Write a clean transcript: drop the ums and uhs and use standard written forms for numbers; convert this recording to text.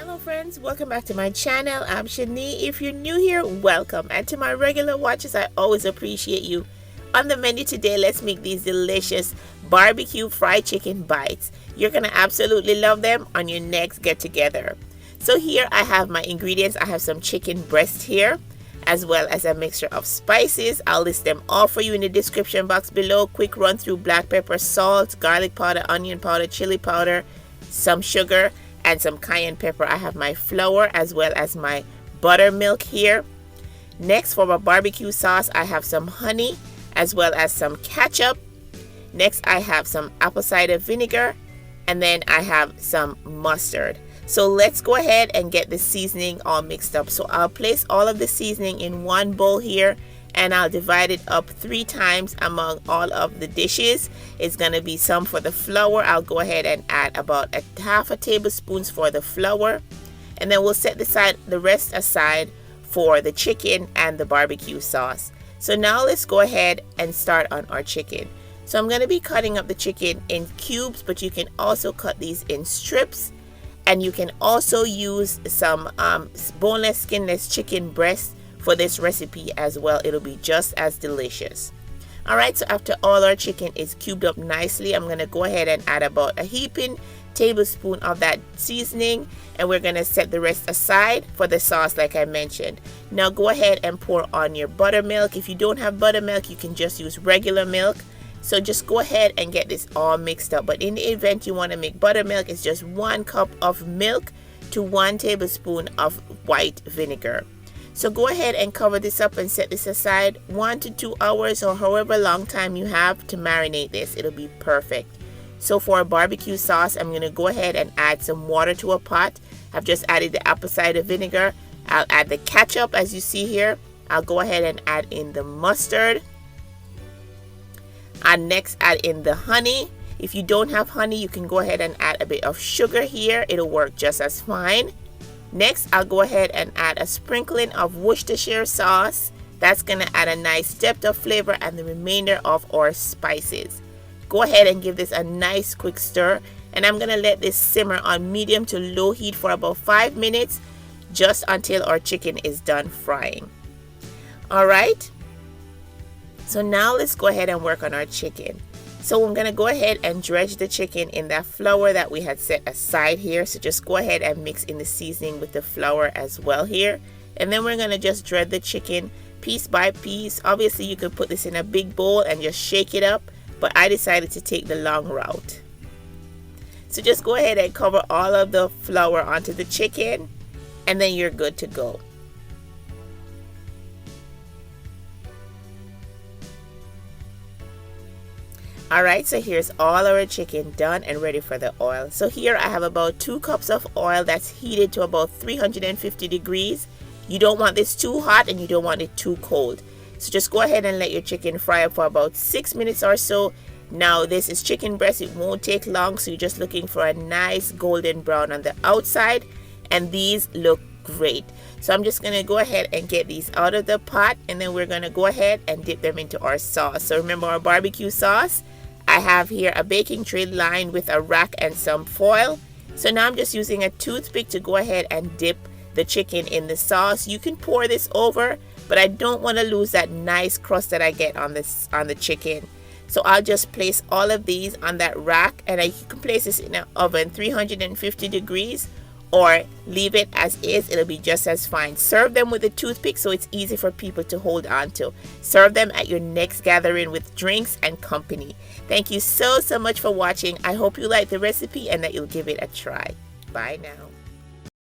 Hello friends, welcome back to my channel. I'm Shani. If you're new here, welcome, and to my regular watchers, I always appreciate you. On the menu today, let's make these delicious barbecue fried chicken bites. You're gonna absolutely love them on your next get together. So here I have my ingredients. I have some chicken breast here, as well as a mixture of spices. I'll list them all for you in the description box below. Quick run through: black pepper, salt, garlic powder, onion powder, chili powder, some sugar, and some cayenne pepper. I have my flour as well as my buttermilk here. Next, for my barbecue sauce, I have some honey as well as some ketchup. Next, I have some apple cider vinegar, and then I have some mustard. So let's go ahead and get the seasoning all mixed up. So I'll place all of the seasoning in one bowl here, and I'll divide it up 3 times among all of the dishes. It's going to be some for the flour. I'll go ahead and add about half a tablespoon for the flour, and then we'll set the rest aside for the chicken and the barbecue sauce. So now let's go ahead and start on our chicken. So I'm going to be cutting up the chicken in cubes, but you can also cut these in strips, and you can also use some boneless, skinless chicken breast for this recipe as well. It'll be just as delicious. Alright, so after all our chicken is cubed up nicely, I'm going to go ahead and add about a heaping tablespoon of that seasoning, and we're going to set the rest aside for the sauce like I mentioned. Now go ahead and pour on your buttermilk. If you don't have buttermilk, you can just use regular milk. So just go ahead and get this all mixed up. But in the event you want to make buttermilk, it's just 1 cup of milk to 1 tablespoon of white vinegar. So go ahead and cover this up and set this aside 1 to 2 hours, or however long time you have to marinate this. It'll be perfect. So for a barbecue sauce, I'm going to go ahead and add some water to a pot. I've just added the apple cider vinegar. I'll add the ketchup as you see here. I'll go ahead and add in the mustard. And next add in the honey. If you don't have honey, you can go ahead and add a bit of sugar here. It'll work just as fine. Next, I'll go ahead and add a sprinkling of Worcestershire sauce. That's going to add a nice stepped up flavor, and the remainder of our spices. Go ahead and give this a nice quick stir, and I'm going to let this simmer on medium to low heat for about 5 minutes, just until our chicken is done frying. Alright, so now let's go ahead and work on our chicken. So I'm going to go ahead and dredge the chicken in that flour that we had set aside here. So just go ahead and mix in the seasoning with the flour as well here. And then we're going to just dredge the chicken piece by piece. Obviously you could put this in a big bowl and just shake it up, but I decided to take the long route. So just go ahead and cover all of the flour onto the chicken, and then you're good to go. Alright, so here's all our chicken done and ready for the oil. So here I have about 2 cups of oil that's heated to about 350 degrees. You don't want this too hot and you don't want it too cold. So just go ahead and let your chicken fry up for about 6 minutes or so. Now this is chicken breast, it won't take long, so you're just looking for a nice golden brown on the outside, and these look great. So I'm just going to go ahead and get these out of the pot, and then we're going to go ahead and dip them into our sauce. So remember our barbecue sauce? I have here a baking tray lined with a rack and some foil. So now I'm just using a toothpick to go ahead and dip the chicken in the sauce. You can pour this over, but I don't want to lose that nice crust that I get on the chicken. So I'll just place all of these on that rack, and you can place this in an oven 350 degrees, or leave it as is. It'll be just as fine. Serve them with a toothpick so it's easy for people to hold on to. Serve them at your next gathering with drinks and company. Thank you so much for watching. I hope you like the recipe and that you'll give it a try. Bye now.